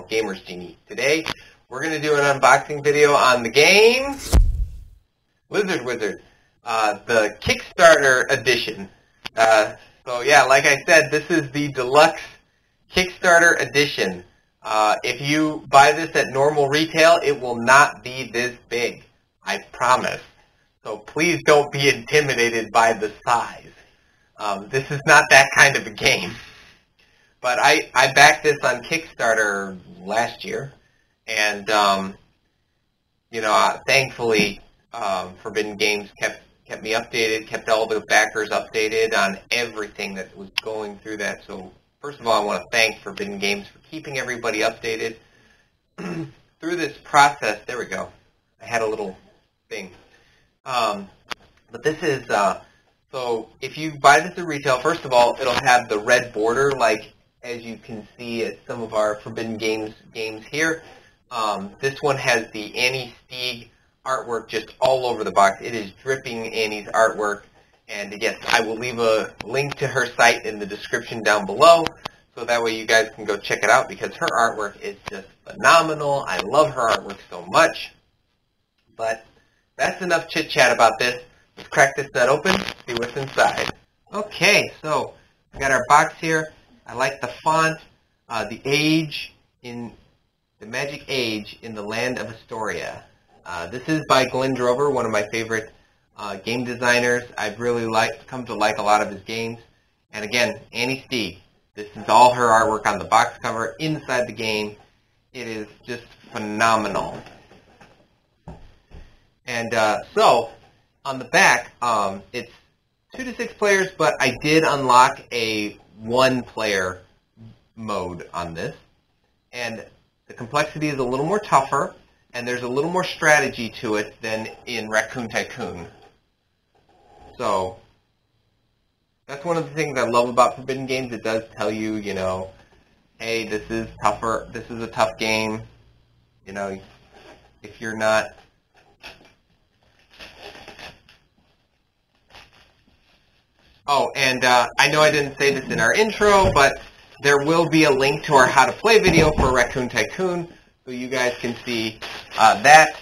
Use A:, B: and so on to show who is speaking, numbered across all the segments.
A: channel, Gamer's Genie. Today, we're going to do an unboxing video on the game Lizard Wizard, the Kickstarter edition. So yeah, like I said, this is the deluxe Kickstarter edition. If you buy this at normal retail, it will not be this big, I promise. So please don't be intimidated by the size. This is not that kind of a game. But I backed this on Kickstarter last year, and thankfully, Forbidden Games kept me updated, kept all the backers updated on everything that was going through that. So first of all, I want to thank Forbidden Games for keeping everybody updated through this process. There we go. I had a little thing. But this is, so if you buy this at retail, first of all, it'll have the red border, like as you can see at some of our Forbidden games here. This one has the Annie Stegg artwork just all over the box. It is dripping Annie's artwork. And yes, I will leave a link to her site in the description down below, so that way you guys can go check it out, because her artwork is just phenomenal. I love her artwork so much. But that's enough chit-chat about this. Let's crack this set open, see what's inside. Okay, so we got our box here. I like the font, the age in the Magic Age in the Land of Astoria. This is by Glenn Drover, one of my favorite game designers. I've really come to like a lot of his games. And again, Annie Stegg. This is all her artwork on the box cover, inside the game. It is just phenomenal. And so, on the back, it's 2 to 6 players, but I did unlock a 1-player mode on this. And the complexity is a little more tougher, and there's a little more strategy to it than in Raccoon Tycoon. So, that's one of the things I love about Forbidden Games. It does tell you, hey, this is tougher, this is a tough game. If you're not... Oh, and I know I didn't say this in our intro, but there will be a link to our How to Play video for Raccoon Tycoon, so you guys can see that,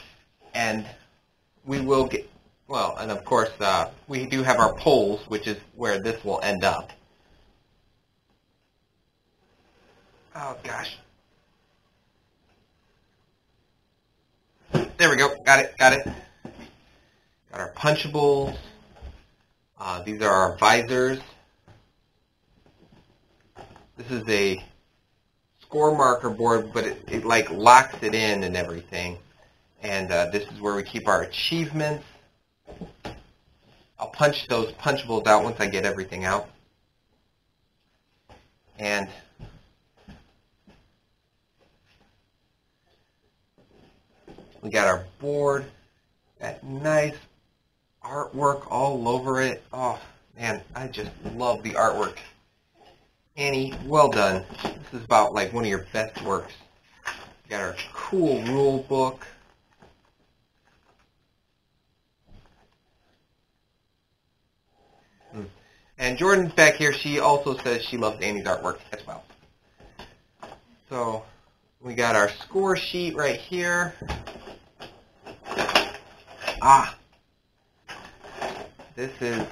A: and we will get, well, and of course, we do have our polls, which is where this will end up. Oh, gosh. There we go. Got it. Got our punchables. These are our visors. This is a score marker board, but it like locks it in and everything. And this is where we keep our achievements. I'll punch those punchables out once I get everything out. And we got our board. That nice artwork all over it. Oh, man, I just love the artwork. Annie, well done. This is about like one of your best works. We got our cool rule book. And Jordan's back here. She also says she loves Annie's artwork as well. So we got our score sheet right here. This is,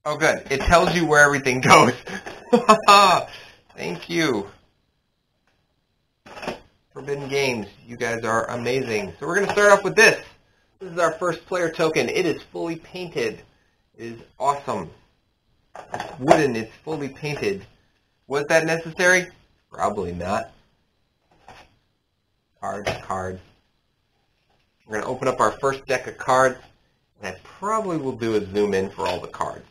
A: oh good, it tells you where everything goes. Thank you. Forbidden Games, you guys are amazing. So we're going to start off with this. This is our first player token. It is fully painted. It is awesome. It's wooden, it's fully painted. Was that necessary? Probably not. Cards. We're going to open up our first deck of cards. And I probably will do a zoom in for all the cards.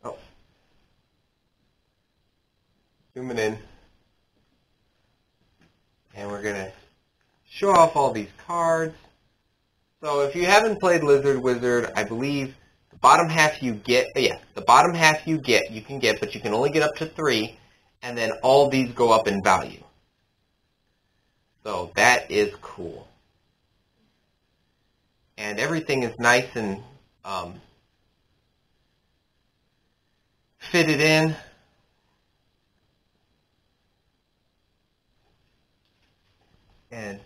A: Oh. Zooming in. And we're going to show off all these cards. So if you haven't played Lizard Wizard, I believe the bottom half you get, the bottom half you can get, but you can only get up to 3, and then all these go up in value. So that is cool. and everything is nice and fitted in. And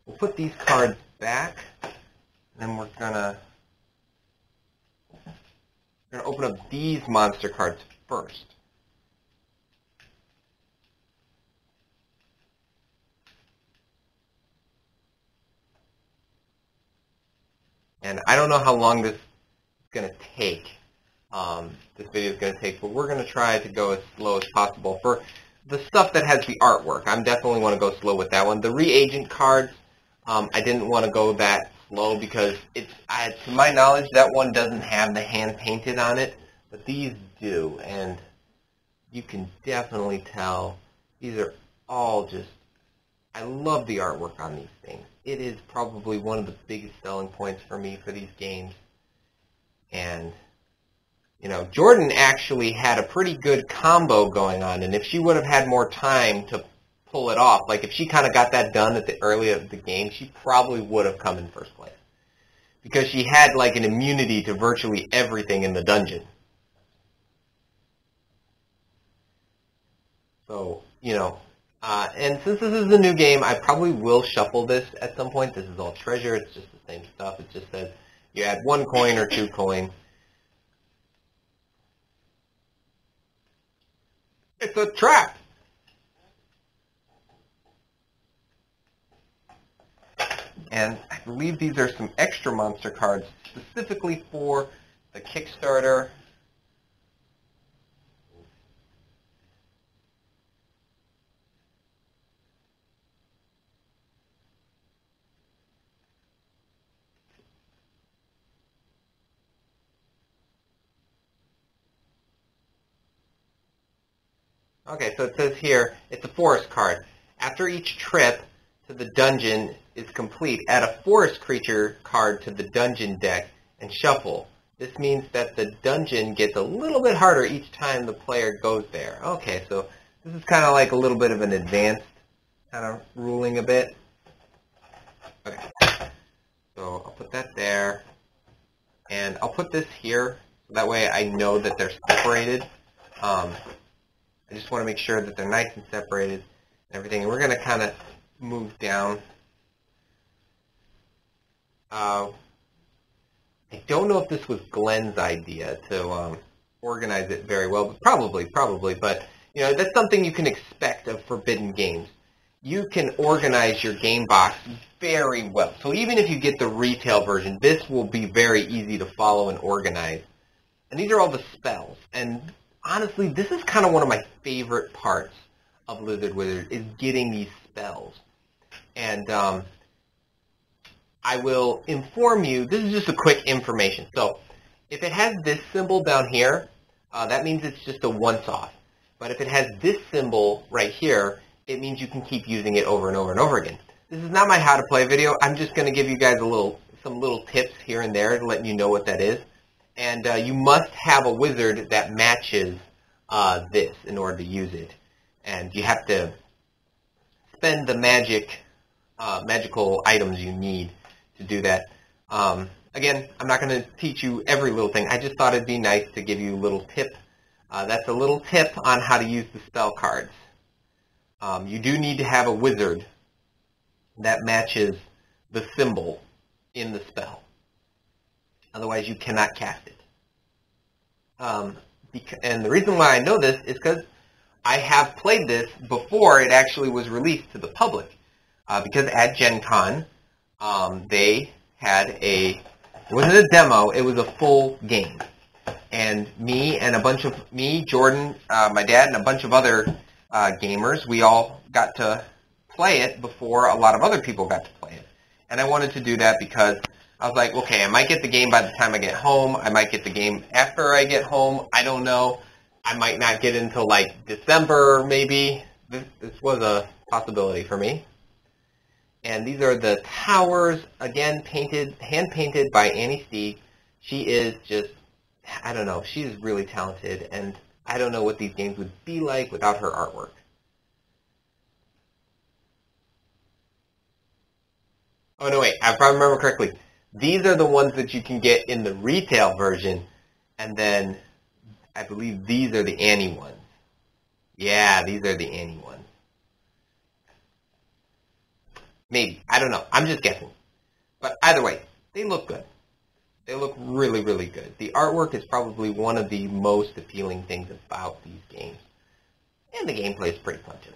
A: we'll put these cards back, and then we're gonna open up these monster cards first. And I don't know how long this is going to take. This video is going to take, but we're going to try to go as slow as possible. For the stuff that has the artwork, I definitely want to go slow with that one. The Reagent Cards, I didn't want to go that slow because to my knowledge, that one doesn't have the hand painted on it, but these do, and you can definitely tell these are all just, I love the artwork on these things. It is probably one of the biggest selling points for me for these games. And, you know, Jordan actually had a pretty good combo going on, and if she would have had more time to pull it off, like if she kind of got that done at the early of the game, she probably would have come in first place. Because she had like an immunity to virtually everything in the dungeon. So, you know, and since this is a new game, I probably will shuffle this at some point. This is all treasure. It's just the same stuff. It just says you add 1 coin or 2 coin. It's a trap! And I believe these are some extra monster cards specifically for the Kickstarter. Okay, so it says here, it's a forest card. After each trip to the dungeon is complete, add a forest creature card to the dungeon deck and shuffle. This means that the dungeon gets a little bit harder each time the player goes there. Okay, so this is kind of like a little bit of an advanced kind of ruling a bit. Okay, so I'll put that there, and I'll put this here, so that way I know that they're separated. I just want to make sure that they're nice and separated and everything. And we're going to kind of move down. I don't know if this was Glenn's idea to organize it very well, but probably. But you know, that's something you can expect of Forbidden Games. You can organize your game box very well. So even if you get the retail version, this will be very easy to follow and organize. And these are all the spells. And honestly, this is kind of one of my favorite parts of Lizard Wizard, is getting these spells. And I will inform you, this is just a quick information. So if it has this symbol down here, that means it's just a once-off. But if it has this symbol right here, it means you can keep using it over and over and over again. This is not my how to play video. I'm just going to give you guys some little tips here and there to let you know what that is. And you must have a wizard that matches this in order to use it. And you have to spend the magical items you need to do that. Again, I'm not going to teach you every little thing. I just thought it'd be nice to give you a little tip. That's a little tip on how to use the spell cards. You do need to have a wizard that matches the symbol in the spell. Otherwise, you cannot cast it. And the reason why I know this is because I have played this before it actually was released to the public. Because at Gen Con, they had it wasn't a demo, it was a full game. And Jordan, my dad, and a bunch of other gamers, we all got to play it before a lot of other people got to play it. And I wanted to do that because I was like, okay, I might get the game by the time I get home. I might get the game after I get home. I don't know. I might not get it until like December, maybe. This was a possibility for me. And these are the towers, again, hand-painted by Annie Stegg. She is just, I don't know, she's really talented, and I don't know what these games would be like without her artwork. Oh, no, wait, if I remember correctly, These are the ones that you can get in the retail version, and then I believe these are the Annie ones. Yeah, these are the Annie ones. Maybe. I don't know. I'm just guessing. But either way, they look good. They look really, really good. The artwork is probably one of the most appealing things about these games. And the gameplay is pretty fun, too.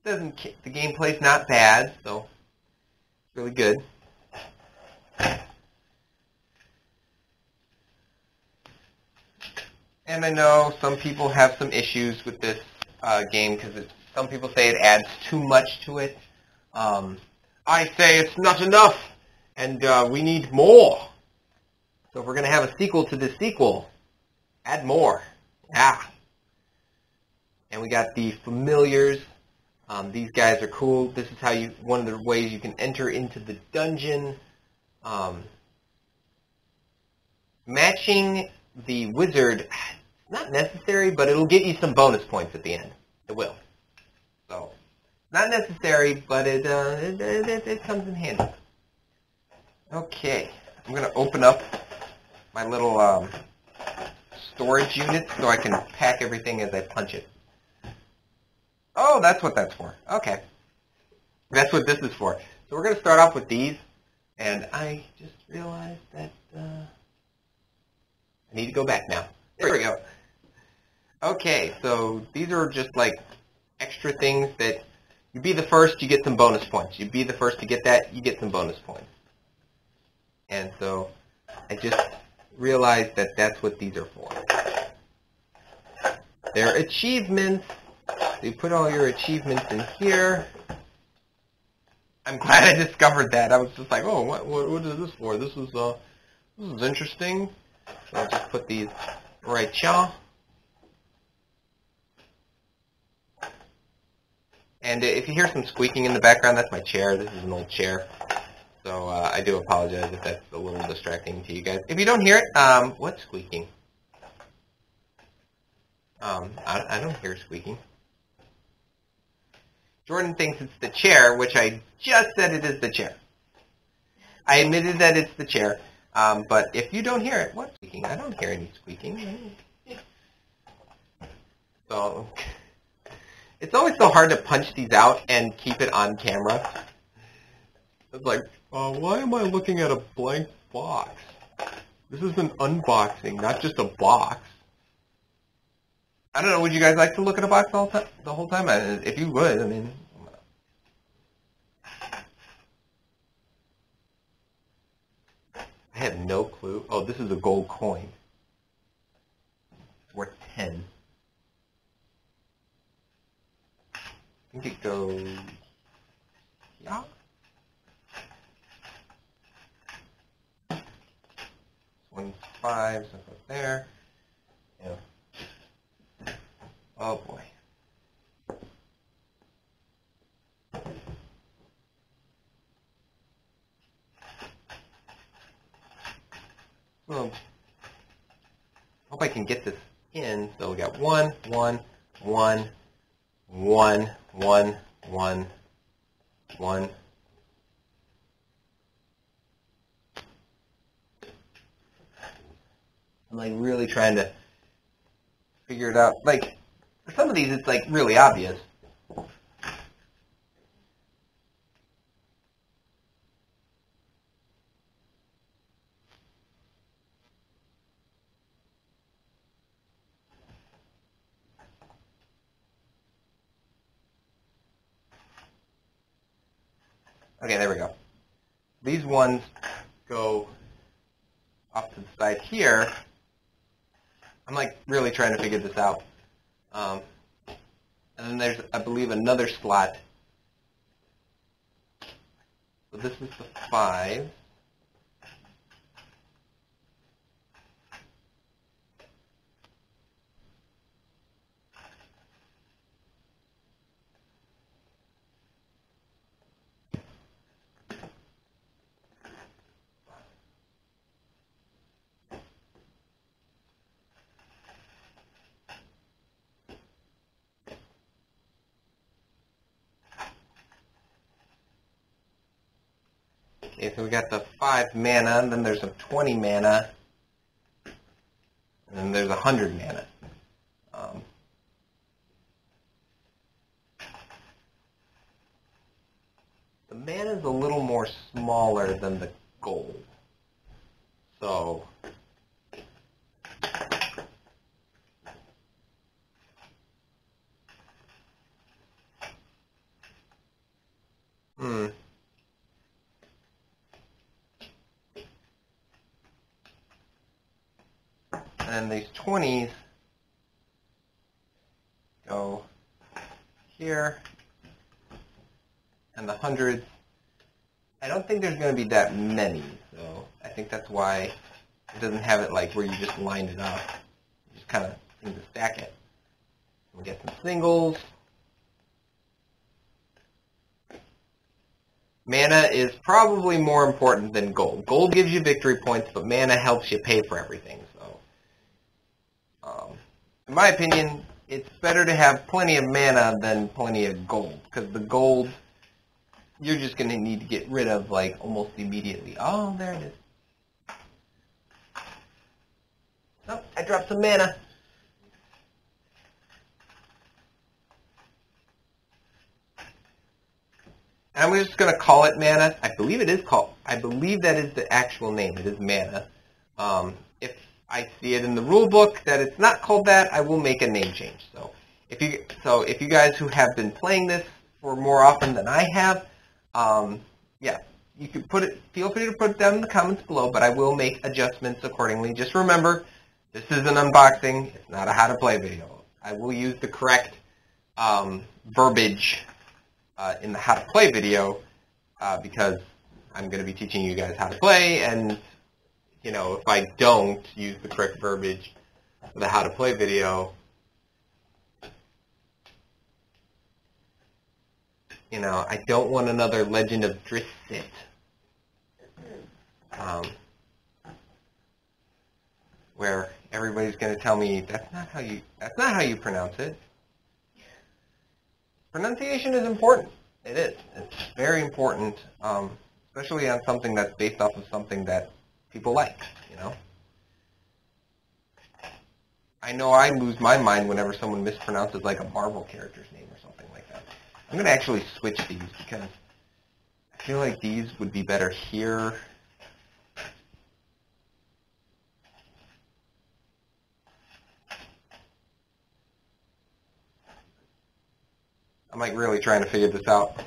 A: The gameplay's not bad, so it's really good. And I know some people have some issues with this game because some people say it adds too much to it. I say it's not enough, and we need more. So if we're going to have a sequel to this sequel, add more. Yeah. And we got the familiars. These guys are cool. This is how one of the ways you can enter into the dungeon. Matching the wizard, not necessary, but it'll get you some bonus points at the end. It will. So, not necessary, but it comes in handy. Okay, I'm going to open up my little storage unit so I can pack everything as I punch it. Oh, that's what that's for. Okay. That's what this is for. So we're going to start off with these, and I just realized that I need to go back now. There we go. Okay, so these are just like extra things that you be the first, you get some bonus points. You be the first to get that, you get some bonus points. And so I just realized that that's what these are for. They're achievements. So you put all your achievements in here. I'm glad I discovered that. I was just like, oh, what is this for? This is interesting. So I'll just put these right here. And if you hear some squeaking in the background, that's my chair. This is an old chair. So I do apologize if that's a little distracting to you guys. If you don't hear it, what's squeaking? I don't hear squeaking. Jordan thinks it's the chair, which I just said it is the chair. I admitted that it's the chair. But if you don't hear it, what's squeaking? I don't hear any squeaking. So it's always so hard to punch these out and keep it on camera. It's like, why am I looking at a blank box? This is an unboxing, not just a box. I don't know, would you guys like to look at a box the whole time? If you would, I mean... I have no clue. Oh, this is a gold coin. It's worth 10. I think it goes... Yeah. 25, so it goes there. Yeah. Oh boy. Well, hope I can get this in. So we got 1, 1, 1, 1, 1, 1, 1. I'm like really trying to figure it out. Like, for some of these, it's like really obvious. Okay, there we go. These ones go off to the side here. I'm like really trying to figure this out. And then there's, I believe, another slot. So this is the 5. Okay, so we got the 5 mana, and then there's a 20 mana, and then there's 100 mana. The mana is a little more smaller than the gold. So, and these 20s go here, and the 100s, I don't think there's going to be that many, so I think that's why it doesn't have it like where you just line it up. You just kind of need to stack it. We get some singles. Mana is probably more important than gold. Gold gives you victory points, but mana helps you pay for everything. So, in my opinion, it's better to have plenty of mana than plenty of gold, because the gold you're just going to need to get rid of like almost immediately. Oh, there it is. Oh, I dropped some mana. I'm just going to call it mana. I believe it is called. I believe that is the actual name. It is mana. If I see it in the rule book that it's not called that, I will make a name change. So if you guys who have been playing this for more often than I have, yeah, you can put it. Feel free to put it down in the comments below. But I will make adjustments accordingly. Just remember, this is an unboxing. It's not a how to play video. I will use the correct verbiage in the how to play video because I'm going to be teaching you guys how to play, and you know, if I don't use the correct verbiage for the how to play video, you know, I don't want another Legend of Drissit. Where everybody's going to tell me that's not how you pronounce it. Pronunciation is important. It is. It's very important, especially on something that's based off of something that people like, you know. I know I lose my mind whenever someone mispronounces like a Marvel character's name or something like that. I'm going to actually switch these because I feel like these would be better here. I'm like really trying to figure this out.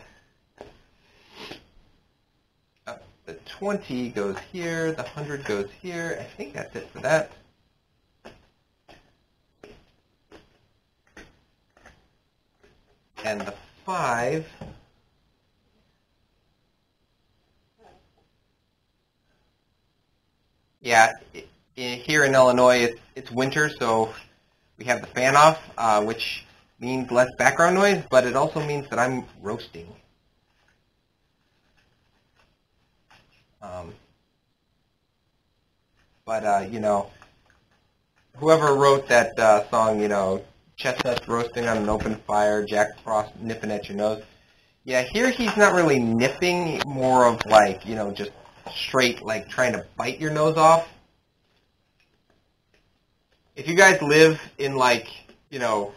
A: The 20 goes here, the 100 goes here. I think that's it for that. And the 5, yeah, here in Illinois it's winter, so we have the fan off, which means less background noise, but it also means that I'm roasting. But you know, whoever wrote that song, you know, chestnuts roasting on an open fire, Jack Frost nipping at your nose. Yeah, here he's not really nipping, more of like, you know, just straight like trying to bite your nose off. If you guys live in like, you know,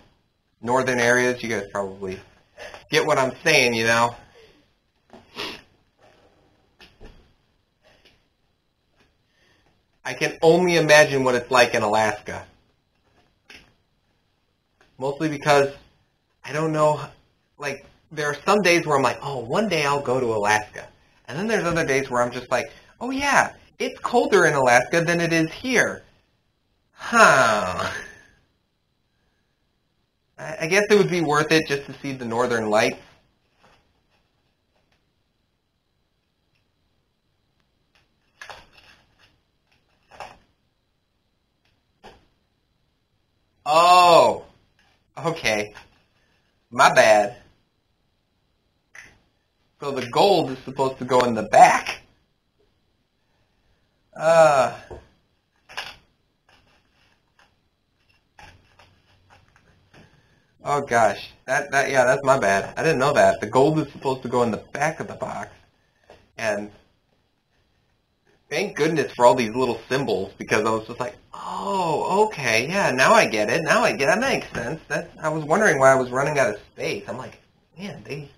A: northern areas, you guys probably get what I'm saying, you know. I can only imagine what it's like in Alaska. Mostly because I don't know, like, there are some days where I'm like, oh, one day I'll go to Alaska. And then there's other days where I'm just like, oh yeah, it's colder in Alaska than it is here. Huh. I guess it would be worth it just to see the northern lights. Oh, okay. My bad. So the gold is supposed to go in the back. Oh gosh, yeah, that's my bad. I didn't know that. The gold is supposed to go in the back of the box, and thank goodness for all these little symbols, because I was just like, oh, okay, yeah, now I get it. Now I get it. That makes sense. I was wondering why I was running out of space. I'm like, man, they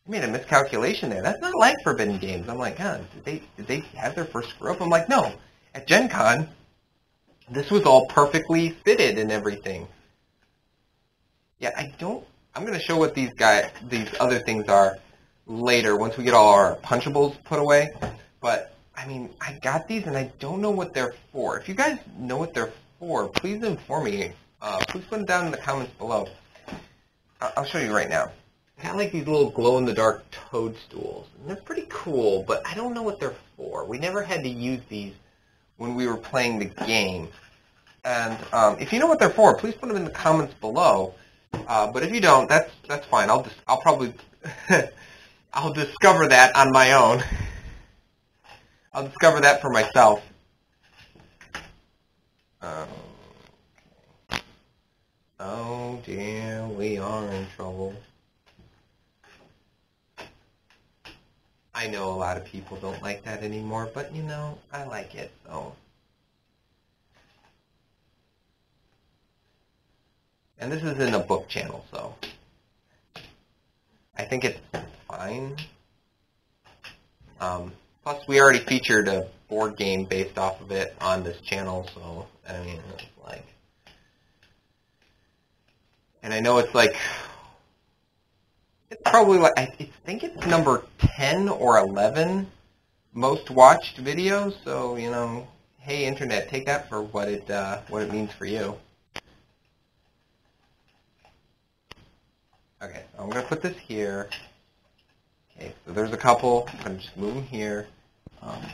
A: made a miscalculation there. That's not like Forbidden Games. I'm like, huh, did they have their first screw up? I'm like, no. At Gen Con, this was all perfectly fitted and everything. Yeah, I'm going to show what these other things are later once we get all our punchables put away. But, I mean, I got these and I don't know what they're for. If you guys know what they're for, please inform me. Please put them down in the comments below. I'll show you right now. I got like these little glow-in-the-dark toadstools. And they're pretty cool, but I don't know what they're for. We never had to use these when we were playing the game. And if you know what they're for, please put them in the comments below. But if you don't, that's fine. I'll probably I'll discover that on my own. I'll discover that for myself. Oh dear, we are in trouble. I know a lot of people don't like that anymore, but you know, I like it, so. And this is in a book channel, so I think it's fine. Plus, we already featured a board game based off of it on this channel, so, I mean, it's like... And I know it's like... It's probably like... I think it's number 10 or 11 most watched videos, so, you know, hey, Internet, take that for what it means for you. Okay, so I'm going to put this here. Okay, so there's a couple. I'm going to just move them here.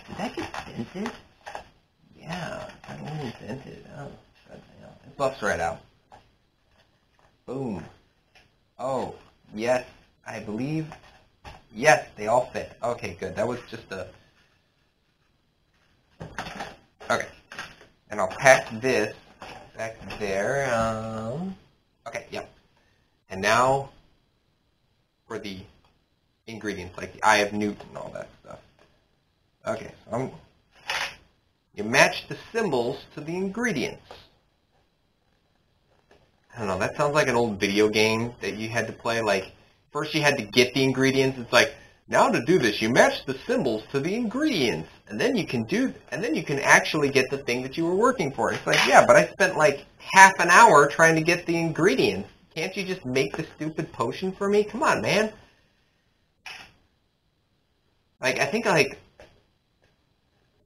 A: Did that get dented? Yeah, that only dented. Oh, it buffs right out. Boom. Oh, yes, I believe. Yes, they all fit. Okay, good. That was just a... Okay. And I'll pack this back there. Okay, yep. And now for the ingredients, like the Eye of Newt and all that stuff. Okay, so you match the symbols to the ingredients. I don't know, that sounds like an old video game that you had to play. Like, first you had to get the ingredients. It's like, now to do this, you match the symbols to the ingredients. And then you can actually get the thing that you were working for. It's like, yeah, but I spent like half an hour trying to get the ingredients. Can't you just make the stupid potion for me? Come on, man. Like, I think, like,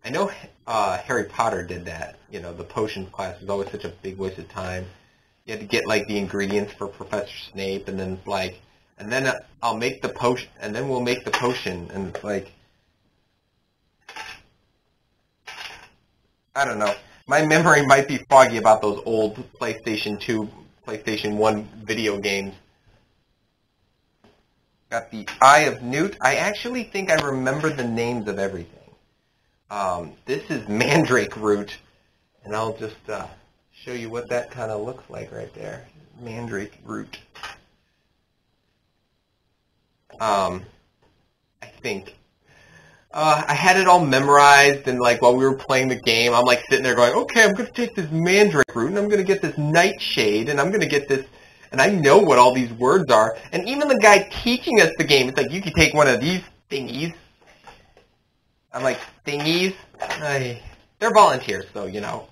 A: I know Harry Potter did that. You know, the potions class was always such a big waste of time. You had to get, like, the ingredients for Professor Snape, and then, like, and then I'll make the potion, and then we'll make the potion, and it's like, I don't know. My memory might be foggy about those old PlayStation 2, PlayStation 1 video games. Got the Eye of Newt. I actually think I remember the names of everything. This is Mandrake Root, and I'll just show you what that kind of looks like right there. Mandrake Root. I think. I had it all memorized, and like while we were playing the game, I'm like sitting there going, okay, I'm going to take this Mandrake Root, and I'm going to get this Nightshade, and I'm going to get this, and I know what all these words are. And even the guy teaching us the game, it's like, you can take one of these thingies. I'm like, thingies? They're volunteers, so, you know.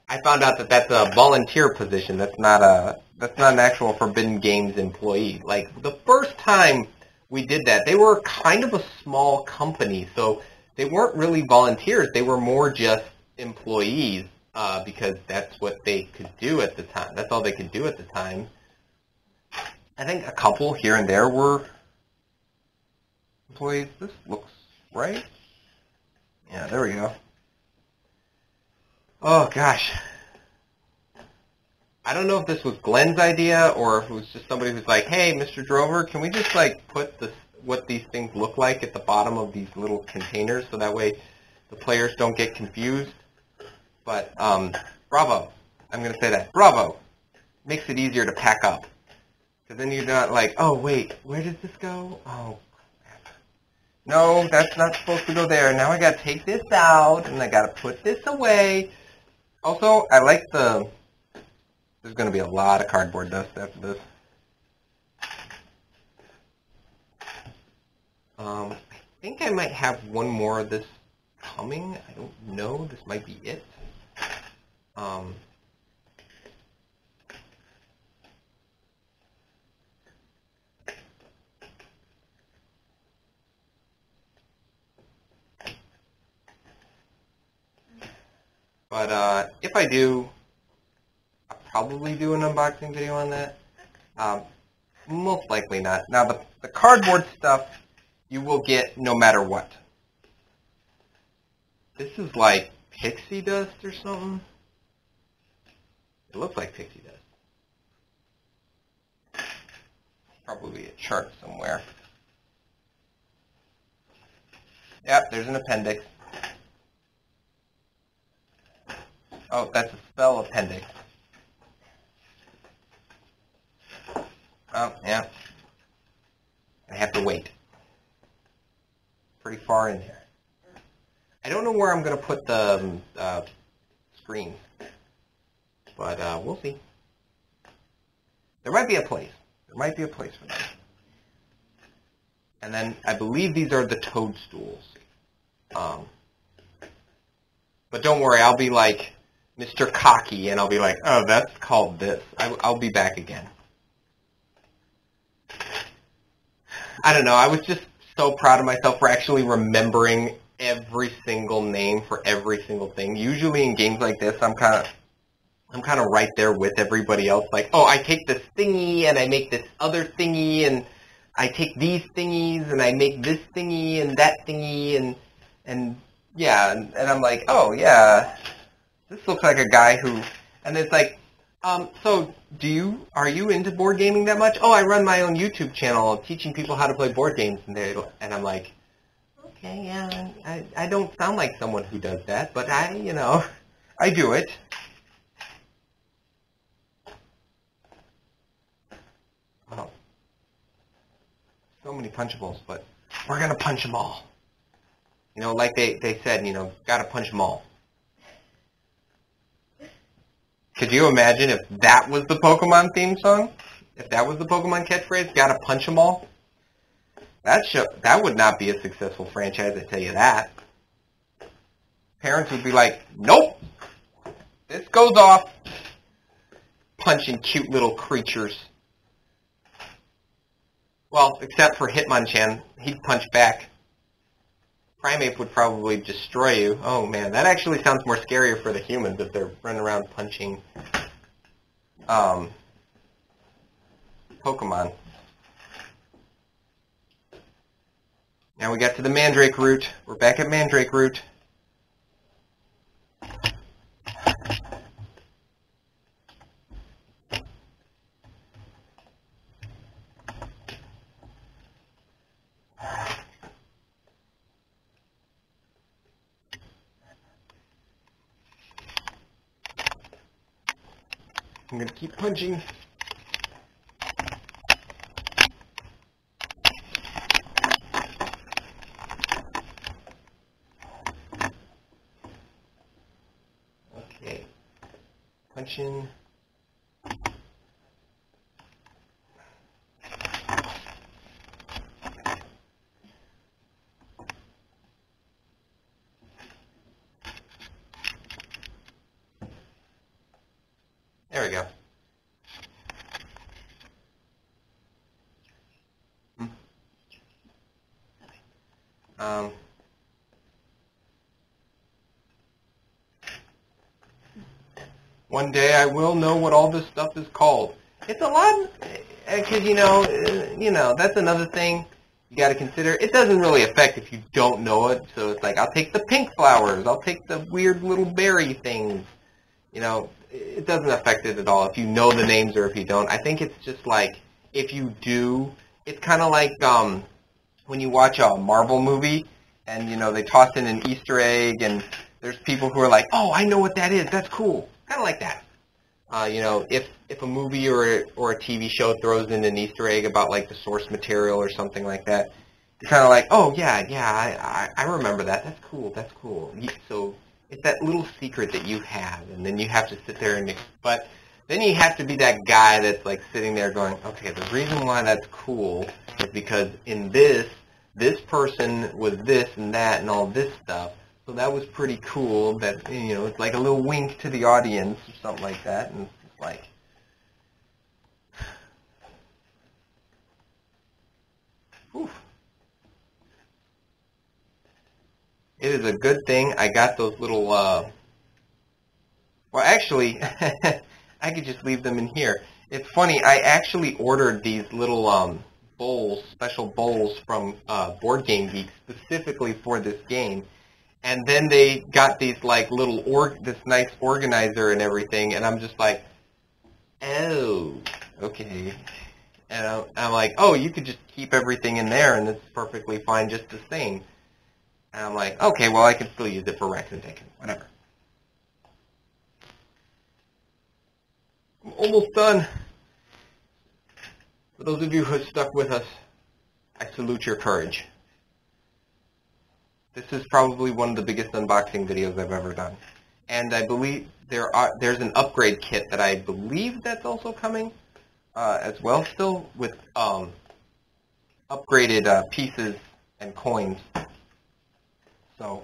A: I found out that that's a volunteer position. That's not an actual Forbidden Games employee. Like, the first time we did that, they were kind of a small company, so they weren't really volunteers. They were more just employees, because that's what they could do at the time. That's all they could do at the time. I think a couple here and there were employees. This looks right. Yeah, there we go. Oh, gosh. I don't know if this was Glenn's idea or if it was just somebody who's like, hey, Mr. Drover, can we just, like, put what these things look like at the bottom of these little containers so that way the players don't get confused? But, bravo. I'm going to say that. Bravo. Makes it easier to pack up. Because then you're not like, oh, wait, where does this go? Oh, crap. No, that's not supposed to go there. Now I gotta take this out, and I gotta put this away. Also, I like the... There's gonna be a lot of cardboard dust after this. I think I might have one more of this coming. I don't know. This might be it. But if I do, I'll probably do an unboxing video on that. Most likely not. Now, the cardboard stuff, you will get no matter what. This is like pixie dust or something. It looks like pixie dust. Probably a chart somewhere. Yep, there's an appendix. Oh, that's a spell appendix. Oh, yeah. I have to wait. Pretty far in there. I don't know where I'm going to put the screen, but we'll see. There might be a place. There might be a place for that. And then I believe these are the toadstools. But don't worry, I'll be like Mr. Cocky, and I'll be like, oh, that's called this. I'll be back again. I don't know. I was just so proud of myself for actually remembering every single name for every single thing. Usually in games like this, I'm kind of right there with everybody else. Like, oh, I take this thingy and I make this other thingy, and I take these thingies and I make this thingy and that thingy, and yeah, and I'm like, oh yeah, this looks like a guy who, and it's like, so are you into board gaming that much? Oh, I run my own YouTube channel teaching people how to play board games, and I'm like, okay, yeah, I don't sound like someone who does that, but I do it. Oh, so many punchables, but we're gonna punch them all. Like they said, gotta punch them all. Could you imagine if that was the Pokemon theme song? If that was the Pokemon catchphrase, gotta punch them all? That would not be a successful franchise, I tell you that. Parents would be like, nope, this goes off. Punching cute little creatures. Well, except for Hitmonchan, he'd punch back. Primeape would probably destroy you. Oh man, that actually sounds more scarier for the humans if they're running around punching Pokemon. Now we got to the Mandrake Root. We're back at Mandrake Root. I'm going to keep punching. Okay. Punching. There we go. One day I will know what all this stuff is called. It's a lot, because, that's another thing you got to consider. It doesn't really affect if you don't know it, so it's like, I'll take the pink flowers, I'll take the weird little berry things. It doesn't affect it at all if you know the names or if you don't. I think it's just like, if you do, it's kind of like when you watch a Marvel movie and, they toss in an Easter egg and there's people who are like, oh, I know what that is, that's cool. Kind of like that. If a movie or a TV show throws in an Easter egg about like the source material or something like that, kind of like, oh yeah, I remember that. That's cool. That's cool. So it's that little secret that you have, and then you have to sit there and, but then you have to be that guy that's like sitting there going, okay, the reason why that's cool is because in this person was this and that and all this stuff. So that was pretty cool. That, you know, it's like a little wink to the audience or something like that, and it's like. Whew. It is a good thing I got those little, well, actually, I could just leave them in here. It's funny, I actually ordered these little bowls, special bowls from Board Game Geek specifically for this game. And then they got these like little, this nice organizer and everything, and I'm just like, oh, okay. And I'm like, oh, you could just keep everything in there, and it's perfectly fine just the same. And I'm like, okay, well, I can still use it for Rex and Taken, whatever. I'm almost done. For those of you who have stuck with us, I salute your courage. This is probably one of the biggest unboxing videos I've ever done. And I believe there's an upgrade kit that I believe that's also coming as well still with upgraded pieces and coins. So,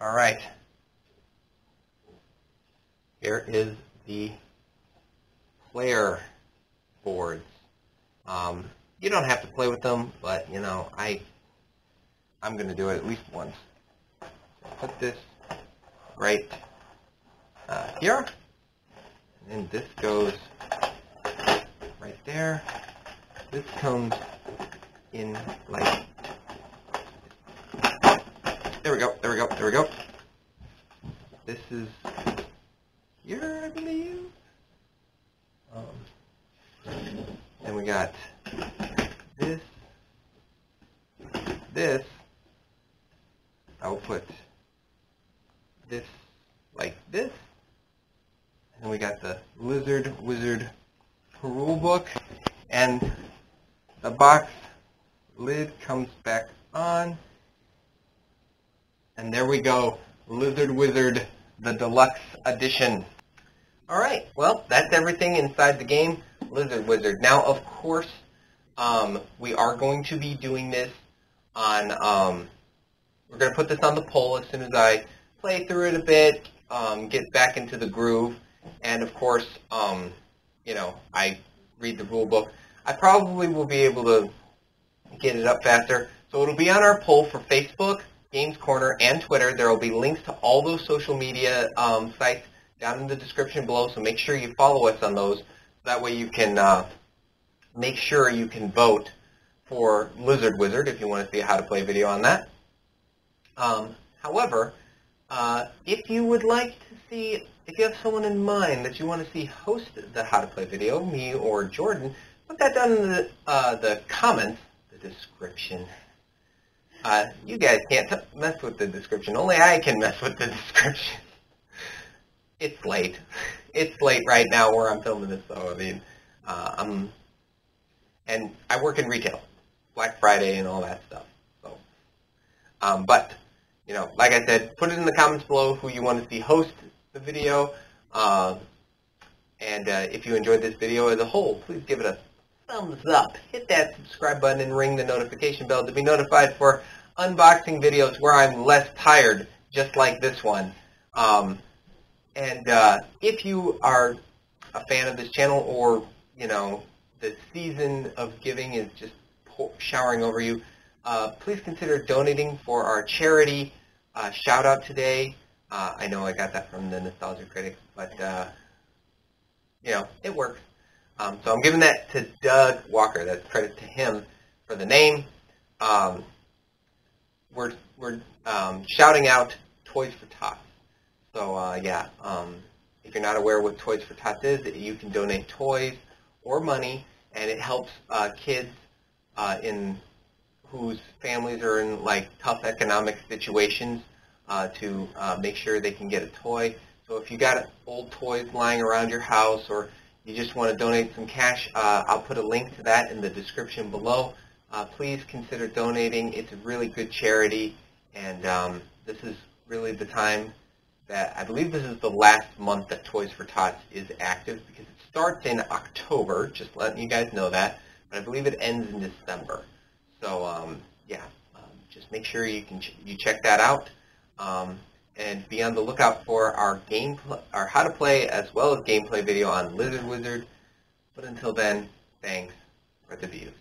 A: all right. Here is the player boards. You don't have to play with them, but you know, I'm going to do it at least once. So put this right here, and then this goes right there. This comes in like, there we go, there we go, there we go. This is here, I believe. Then we got this. I'll put this like this. And then we got the Wizard Rulebook. And the box lid comes back on. And there we go. Wizard, the Deluxe Edition. Alright, well, that's everything inside the game. Wizard. Now, of course, we are going to be doing this on, we're going to put this on the poll as soon as I play through it a bit, get back into the groove, and of course, you know, I read the rule book. I probably will be able to get it up faster. So it'll be on our poll for Facebook, Games Corner, and Twitter. There will be links to all those social media sites down in the description below, so make sure you follow us on those. That way you can make sure you can vote for Wizard if you want to see a how to play video on that. However, if you would like to see, if you have someone in mind that you want to see host the how to play video, me or Jordan, put that down in the comments, the description. You guys can't mess with the description. Only I can mess with the description. It's late. It's late right now where I'm filming this, so I mean, and I work in retail, Black Friday and all that stuff. So, but you know, like I said, put it in the comments below who you want to see host the video, and if you enjoyed this video as a whole, please give it a thumbs up. Hit that subscribe button and ring the notification bell to be notified for unboxing videos where I'm less tired, just like this one. And if you are a fan of this channel, or, you know, the season of giving is just showering over you, please consider donating for our charity shout out today. I know I got that from the Nostalgia Critic, but, you know, it works. So I'm giving that to Doug Walker. That's credit to him for the name. We're shouting out Toys for Tots. So, yeah, if you're not aware what Toys for Tots is, you can donate toys or money, and it helps kids in whose families are in, like, tough economic situations to make sure they can get a toy. So if you got old toys lying around your house, or, you just want to donate some cash, I'll put a link to that in the description below. Please consider donating. It's a really good charity, and this is really the time that I believe this is the last month that Toys for Tots is active, because it starts in October, just letting you guys know that, but I believe it ends in December. So yeah, just make sure you check that out, and be on the lookout for our how to play as well as gameplay video on Lizard Wizard. But until then, thanks for the views.